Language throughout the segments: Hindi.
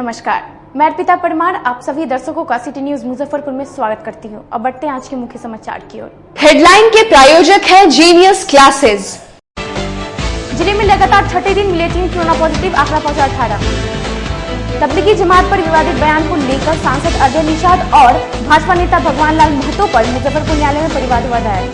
नमस्कार, मैं अर्पिता परमार आप सभी दर्शकों का सिटी न्यूज मुजफ्फरपुर में स्वागत करती हूं। अब बढ़ते हैं आज के मुख्य समाचार की ओर। हेडलाइन के प्रायोजक हैं जीनियस क्लासेस। जिले में लगातार छठे दिन मिले 3 कोरोना पॉजिटिव, आंकड़ा पहुंचा 18। तबलीगी जमात पर विवादित बयान को लेकर सांसद अजय निषाद और भाजपा नेता भगवान लाल महतो पर मुजफ्फरपुर न्यायालय में परिवाद हुआ दायर।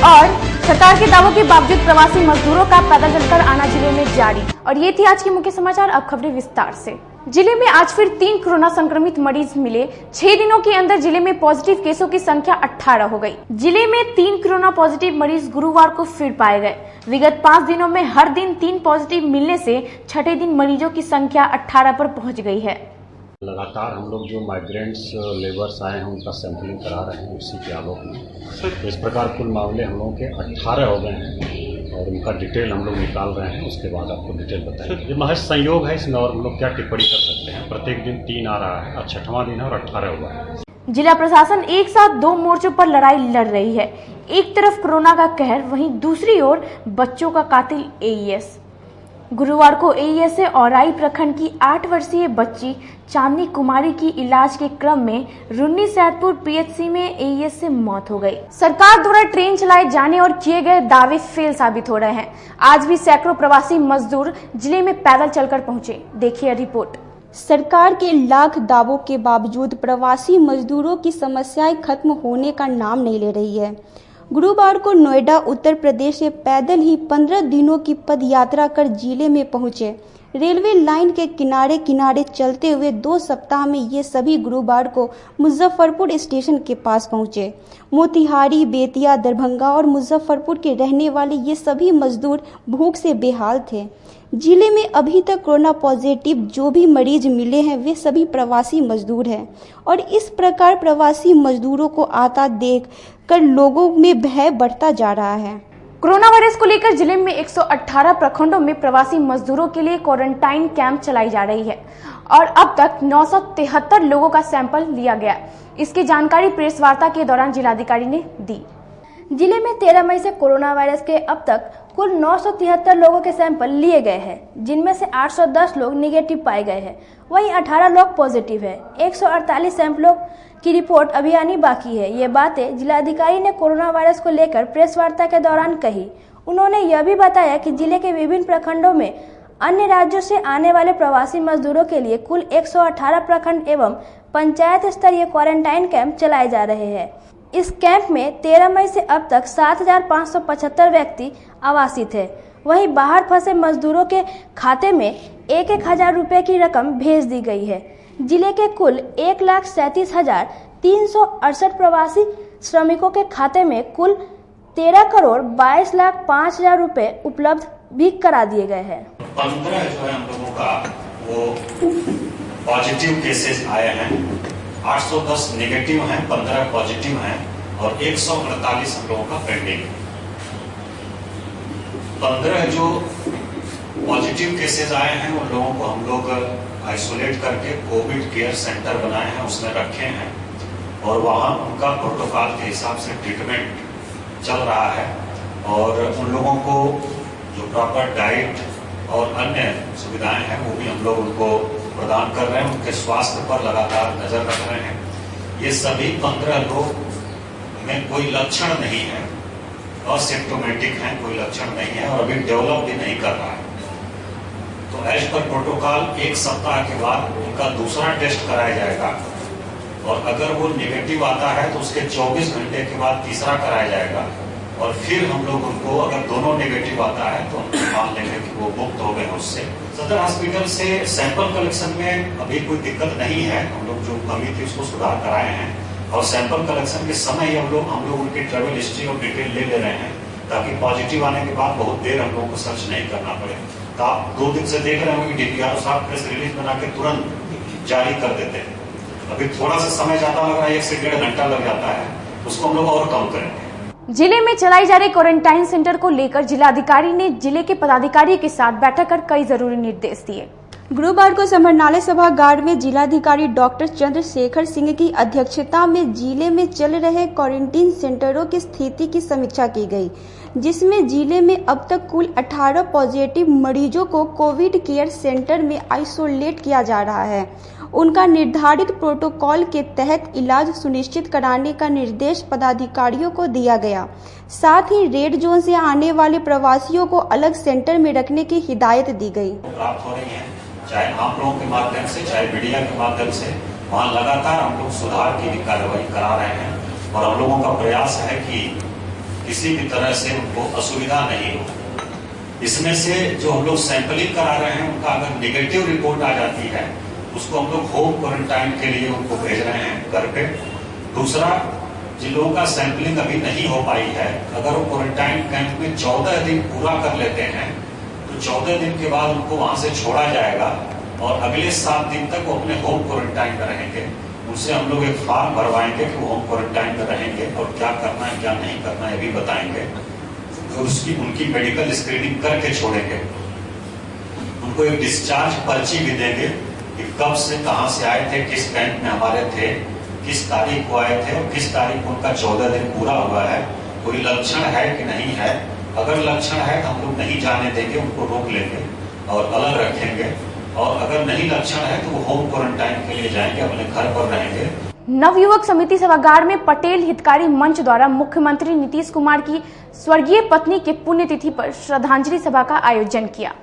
और सरकार के दावों के बावजूद प्रवासी मजदूरों का पैदल चलकर आना जिले में जारी। और ये थी आज के मुख्य समाचार। अब खबरें विस्तार से। जिले में आज फिर 3 कोरोना संक्रमित मरीज मिले। 6 दिनों के अंदर जिले में पॉजिटिव केसों की संख्या 18 हो गई। जिले में 3 कोरोना पॉजिटिव मरीज गुरुवार को फिर पाए गए। विगत 5 दिनों में हर दिन 3 पॉजिटिव मिलने से छठे दिन मरीजों की संख्या 18 पर पहुंच गई है। लगातार हम लोग जो माइग्रेंट्स लेबर्स आए हैं उनका सैंपलिंग करा रहे हैं, उसी के आलोक में इस प्रकार कुल मामले हम लोगों के 18 हो गए हैं और उनका डिटेल हम लोग निकाल रहे हैं। उसके बाद आपको डिटेल बताएंगे। ये महज संयोग है इसमें, और हम लोग क्या टिप्पणी कर सकते हैं। प्रत्येक दिन 3 आ रहा है, आज 6वां दिन है और 18 हुआ है। जिला प्रशासन एक साथ 2 मोर्चों पर लड़ाई लड़ रही है। एक तरफ कोरोना का कहर, वहीं दूसरी ओर बच्चों का कातिल एईएस। गुरुवार को एईएस से औराई प्रखंड की 8 वर्षीय बच्ची चांदनी कुमारी की इलाज के क्रम में रुन्नी सैदपुर पीएचसी में एईएस से मौत हो गई। सरकार द्वारा ट्रेन चलाए जाने और किए गए दावे फेल साबित हो रहे हैं। आज भी सैकड़ों प्रवासी मजदूर जिले में पैदल चलकर पहुंचे। देखिए रिपोर्ट। सरकार के लाख दावों के बावजूद प्रवासी मजदूरों की समस्याएं खत्म होने का नाम नहीं ले रही है। गुरुवार को नोएडा उत्तर प्रदेश से पैदल ही 15 दिनों की पद यात्रा कर जिले में पहुंचे। रेलवे लाइन के किनारे किनारे चलते हुए 2 सप्ताह में ये सभी गुरुवार को मुजफ्फरपुर स्टेशन के पास पहुंचे। मोतिहारी, बेतिया, दरभंगा और मुजफ्फरपुर के रहने वाले ये सभी मजदूर भूख से बेहाल थे। जिले में अभी तक कोरोना पॉजिटिव जो भी मरीज मिले हैं वे सभी प्रवासी मजदूर हैं और इस प्रकार प्रवासी मजदूरों को आता देख कर लोगों में भय बढ़ता जा रहा है। कोरोना वायरस को लेकर जिले में 118 प्रखंडों में प्रवासी मजदूरों के लिए क्वारंटाइन कैंप चलाई जा रही है और अब तक 973 लोगों का सैंपल लिया गया। इसकी जानकारी प्रेस वार्ता के दौरान जिलाधिकारी ने दी। जिले में 13 मई से कोरोना वायरस के अब तक कुल 973 लोगों के सैंपल लिए गए हैं, जिनमें से 810 लोग निगेटिव पाए गए हैं। वहीं 18 लोग पॉजिटिव है। 148 सैंपलों की रिपोर्ट अभी आनी बाकी है। ये बातें जिलाधिकारी ने कोरोना वायरस को लेकर प्रेस वार्ता के दौरान कही। उन्होंने यह भी बताया कि जिले के विभिन्न प्रखंडों में अन्य राज्यों से आने वाले प्रवासी मजदूरों के लिए कुल 118 प्रखंड एवं पंचायत स्तरीय क्वारंटाइन कैंप चलाए जा रहे हैं। इस कैंप में 13 मई से अब तक 7,575 व्यक्ति आवासित है। वहीं बाहर फंसे मजदूरों के खाते में 1,000 रुपए की रकम भेज दी गई है। जिले के कुल 1,37,368 प्रवासी श्रमिकों के खाते में कुल 13,22,05,000 रुपए उपलब्ध भी करा दिए गए हैं। 15 जो है हम लोगों का वो पॉजिटिव केसेस आए हैं, 810 नेगेटिव हैं, 15 पॉजिटिव हैं और 148 हम लोगों का पेंडिंग है। 15 जो पॉजिटिव केसेस आए हैं उन लोगों को हम लोग आइसोलेट करके कोविड केयर सेंटर बनाए हैं, उसमें रखे हैं और वहाँ उनका प्रोटोकॉल के हिसाब से ट्रीटमेंट चल रहा है। और उन लोगों को जो प्रॉपर डाइट और अन्य सुविधाएं हैं वो भी हम लोग उनको प्रदान कर रहे हैं। उनके स्वास्थ्य पर लगातार नजर रख रहे हैं। ये सभी 15 लोग में कोई लक्षण नहीं है, असिम्प्टोमेटिक हैं, कोई लक्षण नहीं है और अभी डेवलप भी नहीं कर रहा है। तो एज पर प्रोटोकॉल 1 सप्ताह के बाद उनका दूसरा टेस्ट कराया जाएगा और अगर वो नेगेटिव आता है तो उसके 24 घंटे के बाद तीसरा कराया जाएगा और फिर हम लोग उनको अगर दोनों नेगेटिव आता है तो हम मान लेंगे कि वो मुक्त हो गए उससे। सदर हॉस्पिटल से सैंपल कलेक्शन में अभी कोई दिक्कत नहीं है। हम लोग जो कमी थी उसको सुधार कराए हैं और सैंपल कलेक्शन के समय ही हम लोग उनकी ट्रेवल हिस्ट्री और डिटेल ले रहे हैं ताकि पॉजिटिव आने के बाद बहुत देर हम लोगों को सर्च नहीं करना पड़े। तो आप 2 दिन से देख रहे होंगे कि डीपीआर साहब प्रेस रिलीज बना के तुरंत जारी कर देते हैं। अभी थोड़ा सा समय ज्यादा लग रहा है, 1 से 1.5 घंटा लग जाता है, उसको हम लोग और कम करेंगे। जिले में चलाई जा रही क्वारंटाइन सेंटर को लेकर जिलाधिकारी ने जिले के पदाधिकारी के साथ बैठक कर कई जरूरी निर्देश दिए। गुरुवार को समरनालय सभागार में जिलाधिकारी डॉक्टर चंद्रशेखर सिंह की अध्यक्षता में जिले में चल रहे क्वारंटीन सेंटरों की स्थिति की समीक्षा की गई, जिसमें जिले में अब तक कुल 18 पॉजिटिव मरीजों को कोविड केयर सेंटर में आइसोलेट किया जा रहा है। उनका निर्धारित प्रोटोकॉल के तहत इलाज सुनिश्चित कराने का निर्देश पदाधिकारियों को दिया गया। साथ ही रेड जोन से आने वाले प्रवासियों को अलग सेंटर में रखने की हिदायत दी गई। प्राप्त हो रही है, चाहे आप लोगों के माध्यम से, चाहे मीडिया के माध्यम से, वहाँ लगातार हम लोग सुधार की भी कार्रवाई करा रहे हैं और हम लोगों का प्रयास है कि किसी भी तरह से उनको असुविधा नहीं हो। इसमें से जो हम लोग सैंपलिंग करा रहे हैं उनका अगर निगेटिव रिपोर्ट आ जाती है उसको हम लोग होम क्वारंटाइन के लिए उनको भेज रहे हैं घर पे। दूसरा, जिन लोगों का सैंपलिंग अभी नहीं हो पाई है, अगर वो क्वारंटाइन कैंप में 14 दिन पूरा कर लेते हैं तो 14 दिन के बाद उनको वहां से छोड़ा जाएगा और अगले 7 दिन तक वो अपने होम क्वारंटाइन में रहेंगे। उनसे हम लोग एक फॉर्म भरवाएंगे कि वो होम क्वारंटाइन में रहेंगे और क्या करना है क्या नहीं करना है ये भी बताएंगे। तो उनकी मेडिकल स्क्रीनिंग करके छोड़ेंगे। उनको एक डिस्चार्ज पर्ची भी देंगे कि कब से कहां से आए थे, किस कैंप में हमारे थे, किस तारीख को आए थे और किस तारीख को उनका 14 दिन पूरा हुआ है, कोई लक्षण है कि नहीं है। अगर लक्षण है तो हम लोग नहीं जाने देंगे, उनको रोक लेंगे और अलग रखेंगे, और अगर नहीं लक्षण है तो वो होम क्वारंटाइन के लिए जाएंगे, अपने घर पर रहेंगे। नवयुवक समिति सभागार में पटेल हितकारी मंच द्वारा मुख्यमंत्री नीतीश कुमार की स्वर्गीय पत्नी के पुण्यतिथि पर श्रद्धांजलि सभा का आयोजन किया।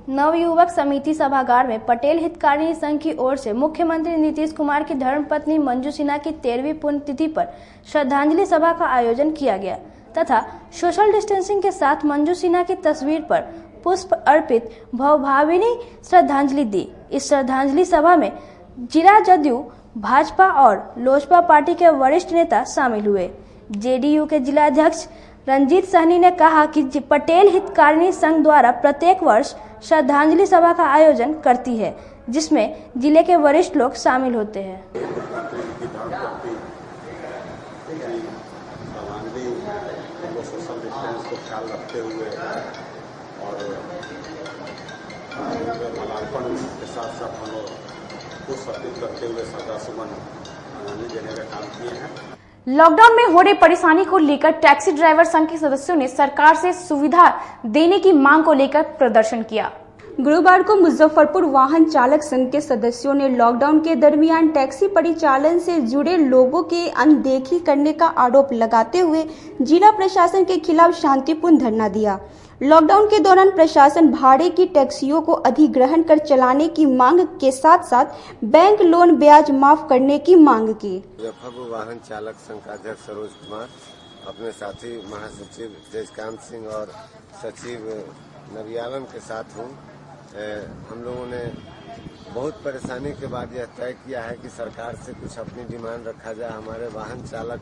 नवयुवक समिति सभागार में पटेल हितकारी संघ की ओर से मुख्यमंत्री नीतीश कुमार की धर्मपत्नी मंजू सिन्हा की 13वीं पुण्यतिथि पर श्रद्धांजलि सभा का आयोजन किया गया तथा सोशल डिस्टेंसिंग के साथ मंजू सिन्हा की तस्वीर पर पुष्प अर्पित भावभीनी श्रद्धांजलि दी। इस श्रद्धांजलि सभा में जिला जदयू, भाजपा और लोजपा पार्टी के वरिष्ठ नेता शामिल हुए। जेडीयू के जिला अध्यक्ष रंजीत सहनी ने कहा कि पटेल हितकारिणी संघ द्वारा प्रत्येक वर्ष श्रद्धांजलि सभा का आयोजन करती है, जिसमें जिले के वरिष्ठ लोग शामिल होते हैं। सोशल डिस्टेंस को ख्याल रखते हुए और माल्यार्पण के साथ साथ हम लोग पुष्प अर्पित करते हुए श्रद्धासुमन देने का काम किए हैं। लॉकडाउन में हो रही परेशानी को लेकर टैक्सी ड्राइवर संघ के सदस्यों ने सरकार से सुविधा देने की मांग को लेकर प्रदर्शन किया। गुरुवार को मुजफ्फरपुर वाहन चालक संघ के सदस्यों ने लॉकडाउन के दरमियान टैक्सी परिचालन से जुड़े लोगों की अनदेखी करने का आरोप लगाते हुए जिला प्रशासन के खिलाफ शांतिपूर्ण धरना दिया। लॉकडाउन के दौरान प्रशासन भाड़े की टैक्सियों को अधिग्रहण कर चलाने की मांग के साथ साथ बैंक लोन ब्याज माफ करने की मांग की। मुजफ्फरपुर वाहन चालक संघ का अध्यक्ष सरोज कुमार, अपने साथी महासचिव तेजकांत सिंह और सचिव नबी आलम के साथ हूँ। हम लोगों ने बहुत परेशानी के बाद यह तय किया है कि सरकार से कुछ अपनी डिमांड रखा जाए। हमारे वाहन चालक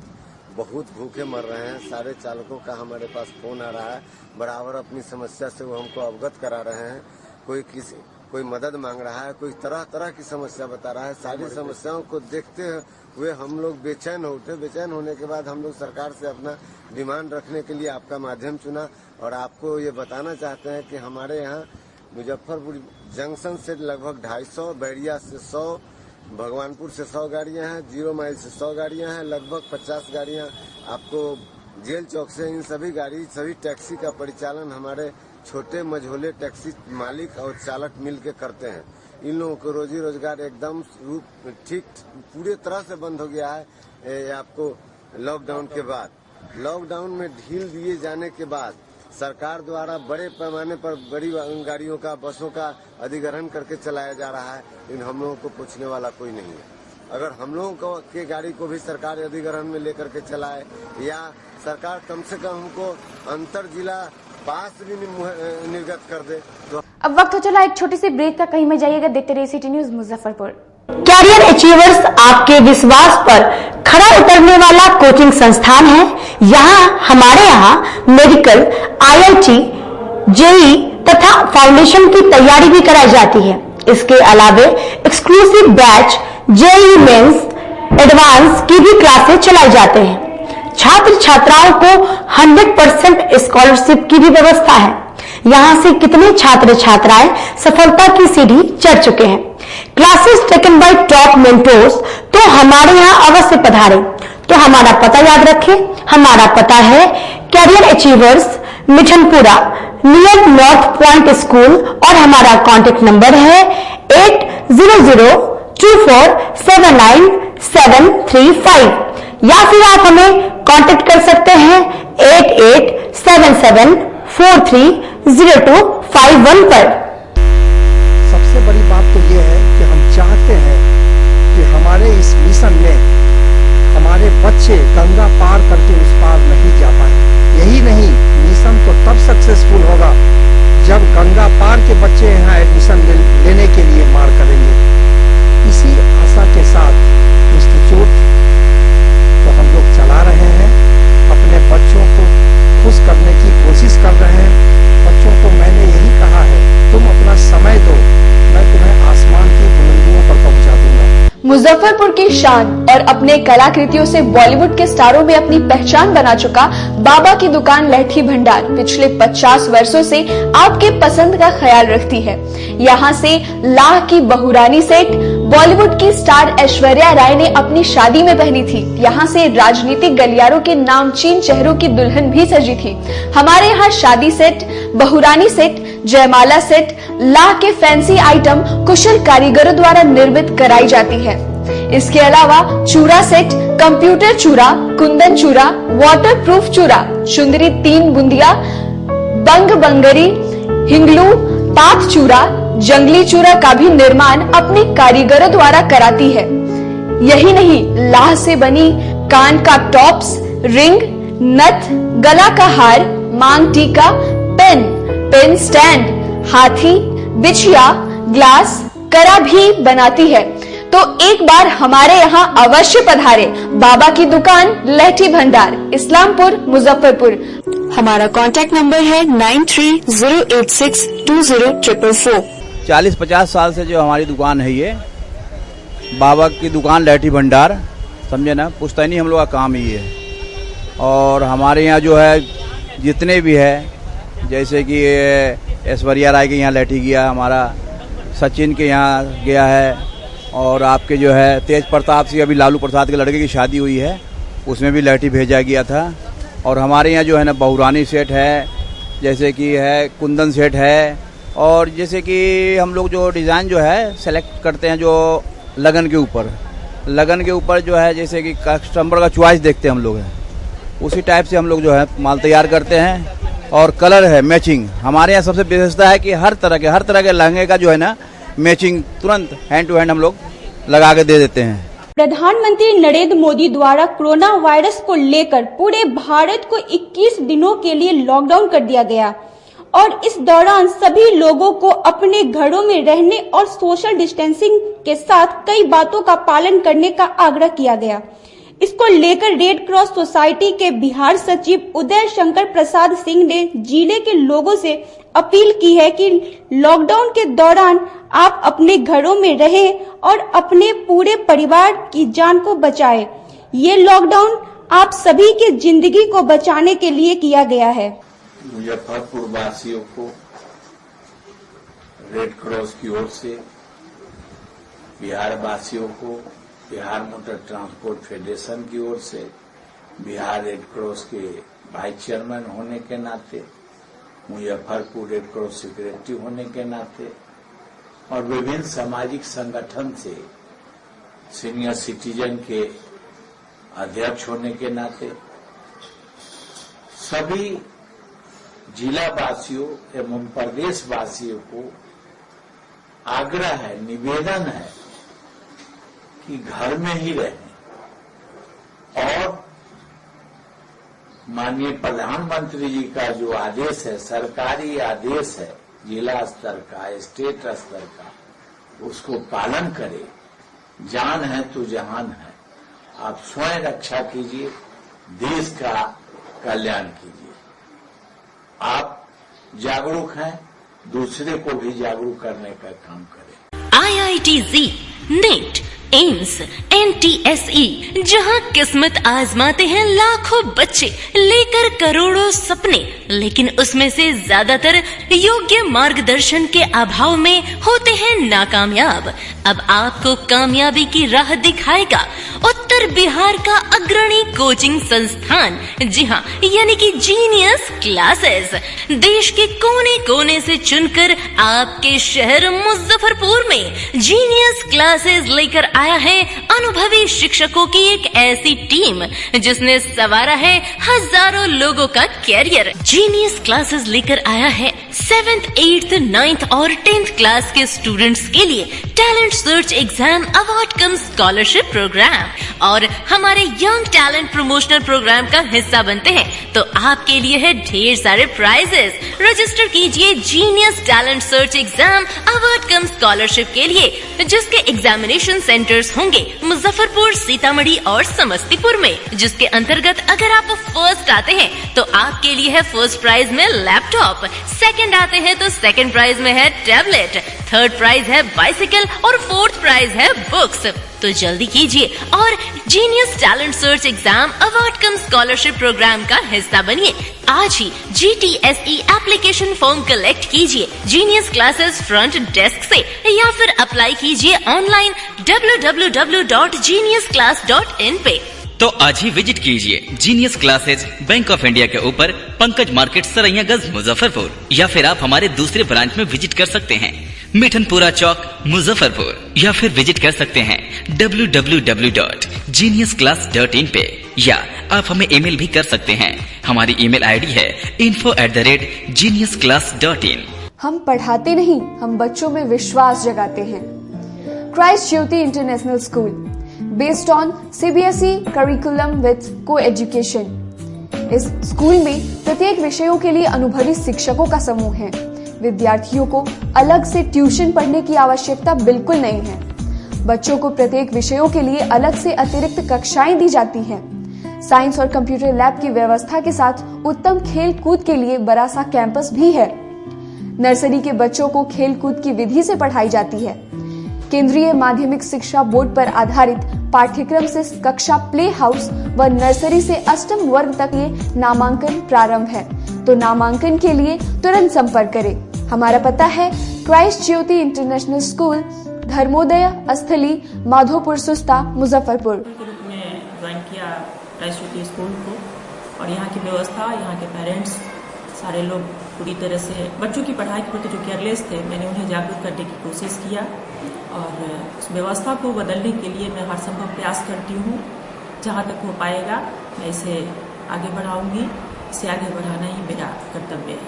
बहुत भूखे मर रहे हैं। सारे चालकों का हमारे पास फोन आ रहा है, बराबर अपनी समस्या से वो हमको अवगत करा रहे हैं। कोई मदद मांग रहा है, कोई तरह तरह की समस्या बता रहा है। सारी समस्याओं को देखते हुए हम लोग बेचैन हो उठे। बेचैन होने के बाद हम लोग सरकार से अपना डिमांड रखने के लिए आपका माध्यम चुना और आपको ये बताना चाहते हैं कि हमारे यहाँ मुजफ्फरपुर जंक्शन से लगभग 250, बैरिया से 100, भगवानपुर से 100 गाड़ियां हैं, 0 माइल से 100 गाड़ियां हैं, लगभग 50 गाड़ियां आपको जेल चौक से। इन सभी टैक्सी का परिचालन हमारे छोटे मझोले टैक्सी मालिक और चालक मिल के करते हैं। इन लोगों को रोजी रोजगार एकदम ठीक पूरी तरह से बंद हो गया है। आपको लॉकडाउन के बाद, लॉकडाउन में ढील दिए जाने के बाद सरकार द्वारा बड़े पैमाने पर बड़ी गाड़ियों का, बसों का अधिग्रहण करके चलाया जा रहा है, लेकिन हम लोगों को पूछने वाला कोई नहीं है। अगर हम लोगों के गाड़ी को भी सरकार अधिग्रहण में लेकर के चलाए या सरकार कम से कम हमको अंतर जिला पास भी निर्गत कर दे तो। अब वक्त हो चला एक छोटी सी ब्रेक का, कहीं में जाइएगा। देखते रहिए city news Muzaffarpur. Career achievers आपके विश्वास पर खरा उतरने वाला कोचिंग संस्थान है। हमारे यहाँ मेडिकल, IIT, JEE तथा फाउंडेशन की तैयारी भी कराई जाती है। इसके अलावे exclusive batch JEE mains, advance की भी क्लासेस चलाई जाते हैं। छात्र छात्राओं को 100% स्कॉलरशिप की भी व्यवस्था है। यहाँ से कितने छात्र छात्राएं सफलता की सीढ़ी चढ़ चुके हैं। Classes taken by top mentors, तो हमारे यहाँ अवश्य पधारें। तो हमारा पता याद रखें, हमारा पता है career achievers, Mithanpura, near north point school, और हमारा कॉन्टेक्ट नंबर है 8002479735, या फिर आप हमें कांटेक्ट कर सकते हैं 8877430251 पर। सबसे बड़ी बात तो यह है कि हम चाहते हैं कि हमारे इस मिशन में हमारे बच्चे गंगा पार करके उस पार नहीं जा पाए। यही नहीं, मिशन तो तब सक्सेसफुल होगा जब गंगा पार के बच्चे यहाँ एडमिशन लेने के लिए मार करेंगे। इसी आशा के साथ इंस्टीट्यूट तो हम लोग चला रहे हैं, अपने बच्चों को खुश करने की कोशिश कर रहे हैं। बच्चों को मैंने यही कहा है, तुम अपना समय दो, मैं तुम्हें आसमान की बुलंदियों पर पहुंचा दूंगा। मुजफ्फरपुर की शान और अपने कलाकृतियों से बॉलीवुड के स्टारों में अपनी पहचान बना चुका बाबा की दुकान लहठी भंडार पिछले 50 वर्षों से आपके पसंद का ख्याल रखती है। यहाँ से लाह की बहुरानी सेट बॉलीवुड की स्टार ऐश्वर्या राय ने अपनी शादी में पहनी थी। यहाँ से राजनीतिक गलियारों के नामचीन चेहरों की दुल्हन भी सजी थी। हमारे यहाँ शादी सेट, बहुरानी सेट, जयमाला सेट, लाह के फैंसी आइटम कुशल कारीगरों द्वारा निर्मित कराई जाती है। इसके अलावा चूड़ा सेट, कंप्यूटर चूड़ा, कुंदन चूड़ा, वाटरप्रूफ चूड़ा, चुंदरी 3 बुंदिया, बंग बंगरी, हिंगलू, पात चूड़ा, जंगली चूड़ा का भी निर्माण अपनी कारीगरों द्वारा कराती है। यही नहीं, लाह से बनी कान का टॉप्स, रिंग, नथ, गला का हार, मांग टीका, पेन स्टैंड, हाथी, बिछिया, ग्लास, करा भी बनाती है। तो एक बार हमारे यहाँ अवश्य पधारे। बाबा की दुकान लहठी भंडार, इस्लामपुर, मुजफ्फरपुर। हमारा कांटेक्ट नंबर है 9308620444। 40-50 साल से जो हमारी दुकान है, ये बाबा की दुकान लहठी भंडार, समझे ना, पुश्तैनी हम लोग का काम ही है। और हमारे यहाँ जो है जितने भी है, जैसे कि ऐश्वर्या राय के यहाँ लहठी गया, हमारा सचिन के यहाँ गया है, और आपके जो है तेज प्रताप सिंह, अभी लालू प्रसाद के लड़के की शादी हुई है, उसमें भी लहठी भेजा गया था। और हमारे यहाँ जो है ना बहुरानी सेट है, जैसे कि है कुंदन सेट है, और जैसे कि हम लोग जो डिज़ाइन जो है सेलेक्ट करते हैं जो लगन के ऊपर जो है, जैसे कि कस्टमर का चॉइस देखते हैं हम लोग, उसी टाइप से हम लोग जो है माल तैयार करते हैं। और कलर है मैचिंग, हमारे यहाँ सबसे विशेषता है कि हर तरह के लहंगे का जो है ना मैचिंग तुरंत हैंड टू हैंड हम लोग लगा के दे देते हैं। प्रधानमंत्री नरेंद्र मोदी द्वारा कोरोना वायरस को लेकर पूरे भारत को 21 दिनों के लिए लॉकडाउन कर दिया गया और इस दौरान सभी लोगों को अपने घरों में रहने और सोशल डिस्टेंसिंग के साथ कई बातों का पालन करने का आग्रह किया गया। इसको लेकर रेड क्रॉस सोसाइटी के बिहार सचिव उदय शंकर प्रसाद सिंह ने जिले के लोगों से अपील की है कि लॉकडाउन के दौरान आप अपने घरों में रहें और अपने पूरे परिवार की जान को बचाएं। ये लॉकडाउन आप सभी की जिंदगी को बचाने के लिए किया गया है। मुजफ्फरपुर वासियों को रेड क्रॉस की ओर से, बिहार वासियों को बिहार मोटर ट्रांसपोर्ट फेडरेशन की ओर से, बिहार रेड क्रॉस के वाइस चेयरमैन होने के नाते, मुजफ्फरपुर रेड क्रॉस सेक्रेटरी होने के नाते और विभिन्न सामाजिक संगठन से सीनियर सिटीजन के अध्यक्ष होने के नाते सभी जिला वासियों एवं प्रदेश वासियों को आग्रह है, निवेदन है कि घर में ही रहें और माननीय प्रधानमंत्री जी का जो आदेश है, सरकारी आदेश है, जिला स्तर का, स्टेट स्तर का, उसको पालन करें। जान है तो जहान है। आप स्वयं रक्षा कीजिए, देश का कल्याण कीजिए। आप जागरूक हैं, दूसरे को भी जागरूक करने का काम करें। IIT-Z NEET एम्स NTSE, जहां किस्मत आजमाते हैं लाखों बच्चे, लेकर करोड़ों सपने, लेकिन उसमें से ज्यादातर योग्य मार्गदर्शन के अभाव में होते हैं नाकामयाब। अब आपको कामयाबी की राह दिखाएगा उत्तर बिहार का अग्रणी कोचिंग संस्थान, जी हाँ, यानी कि जीनियस क्लासेस। देश के कोने कोने से चुनकर आपके शहर मुजफ्फरपुर में जीनियस क्लासेस लेकर आया है अनुभवी शिक्षकों की एक ऐसी टीम जिसने संवारा है हजारों लोगों का कैरियर। जीनियस क्लासेस लेकर आया है 7th, 8th, 9th और 10th क्लास के स्टूडेंट्स के लिए talent search exam award cum scholarship program और हमारे यंग टैलेंट प्रमोशनल प्रोग्राम का हिस्सा बनते हैं तो आपके लिए है ढेर सारे प्राइजेस। रजिस्टर कीजिए genius talent search exam award cum scholarship के लिए, जिसके एग्जामिनेशन सेंटर्स होंगे मुजफ्फरपुर, सीतामढ़ी और समस्तीपुर में, जिसके अंतर्गत अगर आप फर्स्ट आते हैं तो आपके लिए है फर्स्ट प्राइज में लैपटॉप, सेकंड आते हैं तो सेकंड प्राइज में है टैबलेट, थर्ड प्राइज है बाइसिकल और फोर्थ प्राइज है बुक्स। तो जल्दी कीजिए और genius talent search exam award cum scholarship program का हिस्सा बनिए। आज ही GTSE एप्लीकेशन फॉर्म कलेक्ट कीजिए जीनियस क्लासेस फ्रंट डेस्क से या फिर अप्लाई कीजिए ऑनलाइन www.geniusclass.in पे। तो आज ही विजिट कीजिए genius classes, bank of India के ऊपर, पंकज मार्केट, सरैयागंज, मुजफ्फरपुर, या फिर आप हमारे दूसरे ब्रांच में विजिट कर सकते हैं मिठनपुरा चौक, मुजफ्फरपुर, या फिर विजिट कर सकते हैं www.geniusclass.in पे, या आप हमें ईमेल भी कर सकते हैं। हमारी ईमेल आईडी है info@geniusclass.in। हम पढ़ाते नहीं, हम बच्चों में विश्वास जगाते हैं। Christ Jyoti international school, based on CBSE curriculum with co-education। इस स्कूल में प्रत्येक विषयों के लिए अनुभवी शिक्षकों का समूह है। विद्यार्थियों को अलग से ट्यूशन पढ़ने की आवश्यकता बिल्कुल नहीं है। बच्चों को प्रत्येक विषयों के लिए अलग से अतिरिक्त कक्षाएं दी जाती हैं। साइंस और कंप्यूटर लैब की व्यवस्था के साथ उत्तम खेल कूद के लिए बड़ा सा कैंपस भी है। नर्सरी के बच्चों को खेल कूद की विधि से पढ़ाई जाती है। केंद्रीय माध्यमिक शिक्षा बोर्ड पर आधारित पाठ्यक्रम से कक्षा प्ले हाउस व नर्सरी से अष्टम वर्ग तक ये नामांकन प्रारंभ है। तो नामांकन के लिए तुरंत संपर्क करें। हमारा पता है क्राइस्ट ज्योति इंटरनेशनल स्कूल, धर्मोदय स्थली, माधोपुर सुस्ता, मुजफ्फरपुर। ग्रुप में ज्वाइन किया क्राइस्ट ज्योति स्कूल को और यहाँ की व्यवस्था, यहाँ के पेरेंट्स सारे लोग पूरी तरह से बच्चों की पढ़ाई के प्रति जो केयरलेस थे, मैंने उन्हें जागरूक करने की कोशिश किया और उस व्यवस्था को बदलने के लिए मैं हर संभव प्रयास करती हूँ। जहाँ तक हो पाएगा मैं इसे आगे बढ़ाऊंगी। इसे आगे बढ़ाना ही मेरा कर्तव्य है।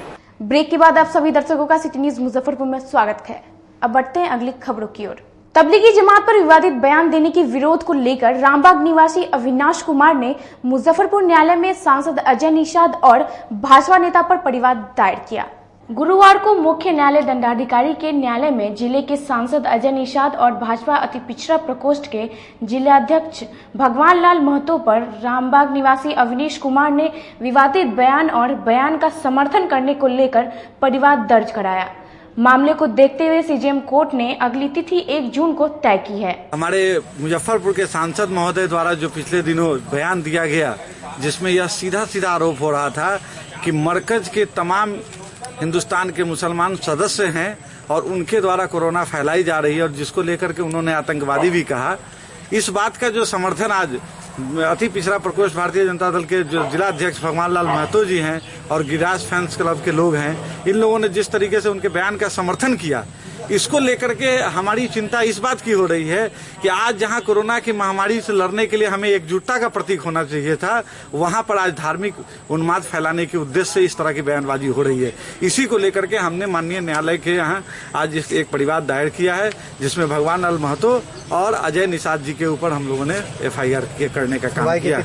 ब्रेक के बाद आप सभी दर्शकों का सिटी न्यूज मुजफ्फरपुर में स्वागत है। अब बढ़ते हैं अगली खबरों की ओर। तबलीगी जमात पर विवादित बयान देने के विरोध को लेकर रामबाग निवासी अविनाश कुमार ने मुजफ्फरपुर न्यायालय में सांसद अजय निषाद और भाजपा नेता पर परिवाद दायर किया। गुरुवार को मुख्य न्यायालय दंडाधिकारी के न्यायालय में जिले के सांसद अजय निषाद और भाजपा अति पिछड़ा प्रकोष्ठ के जिलाध्यक्ष भगवान लाल महतो पर रामबाग निवासी अविनाश कुमार ने विवादित बयान और बयान का समर्थन करने को लेकर परिवाद दर्ज कराया। मामले को देखते हुए सीजेएम कोर्ट ने अगली तिथि 1 जून को तय की है। हमारे मुजफ्फरपुर के सांसद महोदय द्वारा जो पिछले दिनों बयान दिया गया, जिसमें यह सीधा सीधा आरोप हो रहा था कि मरकज के तमाम हिंदुस्तान के मुसलमान सदस्य हैं और उनके द्वारा कोरोना फैलाई जा रही है और जिसको लेकर के उन्होंने आतंकवादी भी कहा। इस बात का जो समर्थन आज अति पिछड़ा प्रकोष्ठ भारतीय जनता दल के जो जिला अध्यक्ष भगवान लाल महतो जी हैं और गिरिराज फैंस क्लब के लोग हैं, इन लोगों ने जिस तरीके से उनके बयान का समर्थन किया, इसको लेकर के हमारी चिंता इस बात की हो रही है कि आज जहां कोरोना की महामारी से लड़ने के लिए हमें एकजुटता का प्रतीक होना चाहिए था, वहां पर आज धार्मिक उन्माद फैलाने के उद्देश्य से इस तरह की बयानबाजी हो रही है। इसी को लेकर के हमने माननीय न्यायालय के यहाँ आज एक परिवाद दायर किया है, जिसमें भगवान लाल महतो और अजय निषाद जी के ऊपर हम लोगों ने FIR करने का काम किया।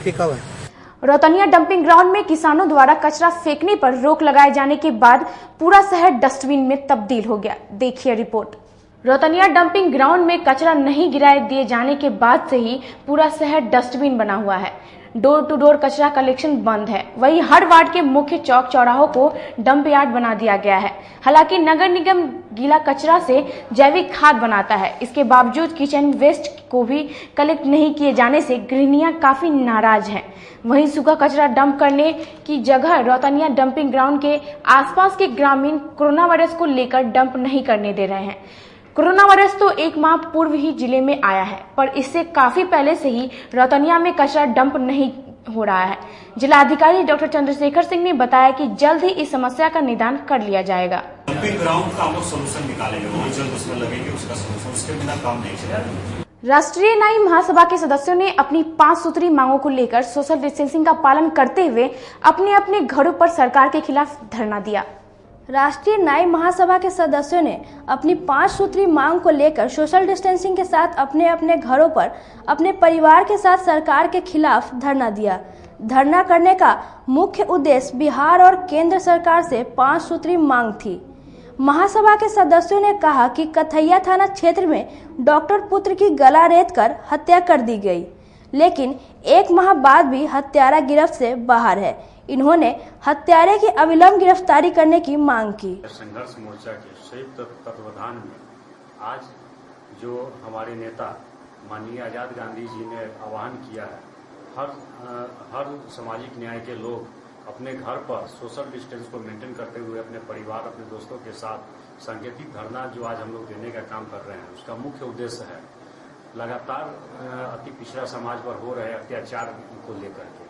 रौतनिया डंपिंग ग्राउंड में किसानों द्वारा कचरा फेंकने पर रोक लगाए जाने के बाद पूरा शहर डस्टबिन में तब्दील हो गया। देखिए रिपोर्ट। रौतनिया डंपिंग ग्राउंड में कचरा नहीं गिराए दिए जाने के बाद से ही पूरा शहर डस्टबिन बना हुआ है। डोर टू डोर कचरा कलेक्शन बंद है। वहीं हर वार्ड के मुख्य चौक चौराहों को डंप यार्ड बना दिया गया है। हालांकि नगर निगम गीला कचरा से जैविक खाद बनाता है, इसके बावजूद किचन वेस्ट को भी कलेक्ट नहीं किए जाने से गृहिणियां काफी नाराज हैं। वहीं सूखा कचरा डंप करने की जगह रौतनिया डंपिंग ग्राउंड के आसपास के ग्रामीण कोरोना वायरस को लेकर डंप नहीं करने दे रहे हैं। कोरोना वायरस तो 1 माह पूर्व ही जिले में आया है, पर इससे काफी पहले से ही रौतनिया में कचरा डंप नहीं हो रहा है। जिलाधिकारी डॉक्टर चंद्रशेखर सिंह ने बताया कि जल्द ही इस समस्या का निदान कर लिया जाएगा। डंपिंग ग्राउंड का हम लोग सोल्यूशन निकालेंगे, बहुत जल्द उसमें लगेंगे, उसका सोल्यूशन, उसके बिना काम नहीं चलेगा। राष्ट्रीय न्याय महासभा के सदस्यों ने अपनी 5 सूत्री मांगों को लेकर सोशल डिस्टेंसिंग का पालन करते हुए अपने अपने घरों पर सरकार के खिलाफ धरना दिया। राष्ट्रीय न्याय महासभा के सदस्यों ने अपनी 5 सूत्री मांग को लेकर सोशल डिस्टेंसिंग के साथ अपने अपने घरों पर अपने परिवार के साथ सरकार के खिलाफ धरना दिया। धरना करने का मुख्य उद्देश्य बिहार और केंद्र सरकार से 5 सूत्री मांग थी। महासभा के सदस्यों ने कहा कि कथैया थाना क्षेत्र में डॉक्टर पुत्र की गला रेतकर हत्या कर दी गई, लेकिन 1 माह बाद भी हत्यारा गिरफ्त से बाहर है। इन्होंने हत्यारे की अविलंब गिरफ्तारी करने की मांग की। संघर्ष मोर्चा के संयुक्त तत्वावधान में आज जो हमारे नेता माननीय आजाद गांधी जी ने आह्वान किया है, हर सामाजिक न्याय के लोग अपने घर पर सोशल डिस्टेंस को मेंटेन करते हुए अपने परिवार, अपने दोस्तों के साथ सांकेतिक धरना जो आज हम लोग देने का काम कर रहे हैं, उसका मुख्य उद्देश्य है लगातार अति पिछड़ा समाज पर हो रहे अत्याचार को लेकर के।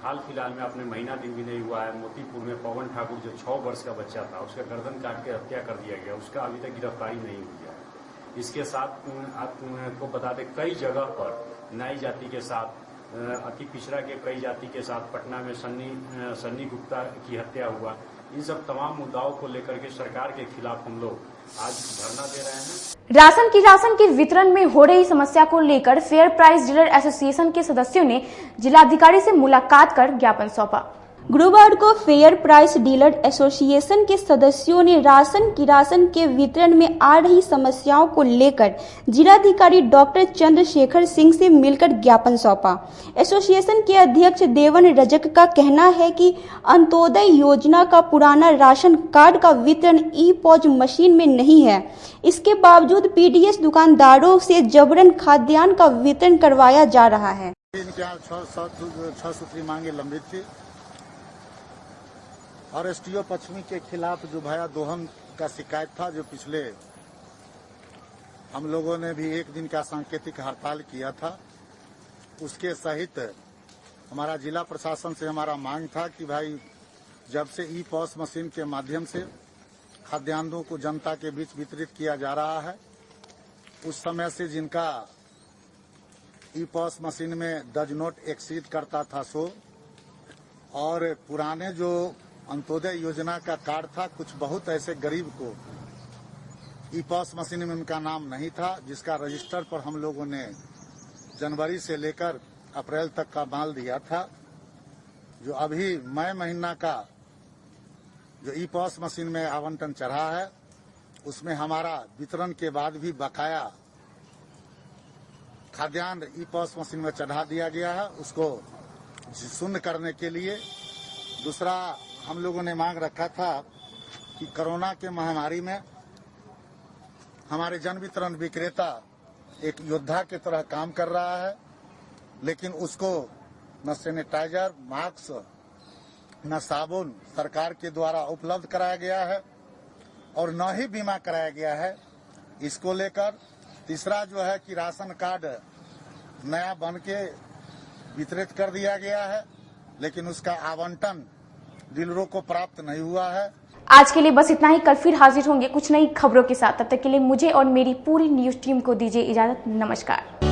हाल फिलहाल में अपने महीना दिन भी नहीं हुआ है, मोतीपुर में पवन ठाकुर जो 6 वर्ष का बच्चा था, उसका गर्दन काट के हत्या कर दिया गया, उसका अभी तक गिरफ्तारी नहीं हुई है। इसके साथ आपको बता दें, कई जगह पर नाई जाति के साथ, अति पिछड़ा के कई जाति के साथ पटना में सन्नी गुप्ता की हत्या हुआ। इन सब तमाम मुद्दाओं को लेकर के सरकार के खिलाफ हम लोग आज धरना दे रहे हैं। राशन के वितरण में हो रही समस्या को लेकर फेयर प्राइस डीलर एसोसिएशन के सदस्यों ने जिलाधिकारी से मुलाकात कर ज्ञापन सौंपा। गुरुवार को फेयर प्राइस डीलर एसोसिएशन के सदस्यों ने राशन के वितरण में आ रही समस्याओं को लेकर जिलाधिकारी डॉक्टर चंद्रशेखर सिंह से मिलकर ज्ञापन सौंपा। एसोसिएशन के अध्यक्ष देवन रजक का कहना है कि अंत्योदय योजना का पुराना राशन कार्ड का वितरण ई-पॉज मशीन में नहीं है। इसके बावजूद पीडीएस दुकानदारों से जबरन खाद्यान्न का वितरण करवाया जा रहा है। इनके यहाँ 6 सूत्री मांगे लंबित थी और एसटीओ पश्चिमी के खिलाफ जो भया दोहन का शिकायत था, जो पिछले हम लोगों ने भी 1 दिन का सांकेतिक हड़ताल किया था, उसके सहित हमारा जिला प्रशासन से हमारा मांग था कि भाई जब से ई-पॉस मशीन के माध्यम से खाद्यान्नों को जनता के बीच वितरित किया जा रहा है, उस समय से जिनका ई-पॉस मशीन में डज नॉट एक्सीड करता था सो, और पुराने जो अंत्योदय योजना का कार्ड था, कुछ बहुत ऐसे गरीब को ई-पॉस मशीन में उनका नाम नहीं था, जिसका रजिस्टर पर हम लोगों ने जनवरी से लेकर अप्रैल तक का माल दिया था। जो अभी मई महीना का जो ई-पॉस मशीन में आवंटन चढ़ा है, उसमें हमारा वितरण के बाद भी बकाया खाद्यान्न ई-पॉस मशीन में चढ़ा दिया गया है, उसको शून्य करने के लिए। दूसरा, हम लोगों ने मांग रखा था कि कोरोना के महामारी में हमारे जन वितरण विक्रेता एक योद्धा की तरह काम कर रहा है, लेकिन उसको न सैनिटाइजर, मास्क, न साबुन सरकार के द्वारा उपलब्ध कराया गया है और न ही बीमा कराया गया है। इसको लेकर तीसरा जो है कि राशन कार्ड नया बन के वितरित कर दिया गया है, लेकिन उसका आवंटन डीलरों को प्राप्त नहीं हुआ है। आज के लिए बस इतना ही। कल फिर हाजिर होंगे कुछ नई खबरों के साथ। तब तक के लिए मुझे और मेरी पूरी न्यूज टीम को दीजिए इजाजत। नमस्कार।